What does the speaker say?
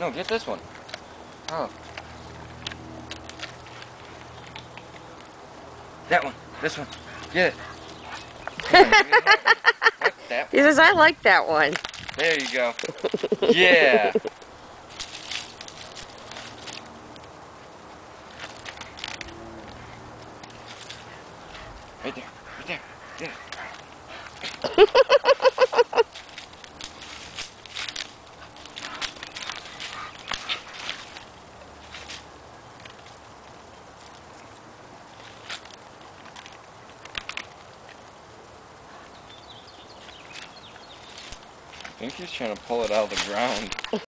No, get this one. Oh. That one. This one. Get it. What? That He says, I like that one. There you go. Yeah. Right there. Right there. Get it. I think he's trying to pull it out of the ground.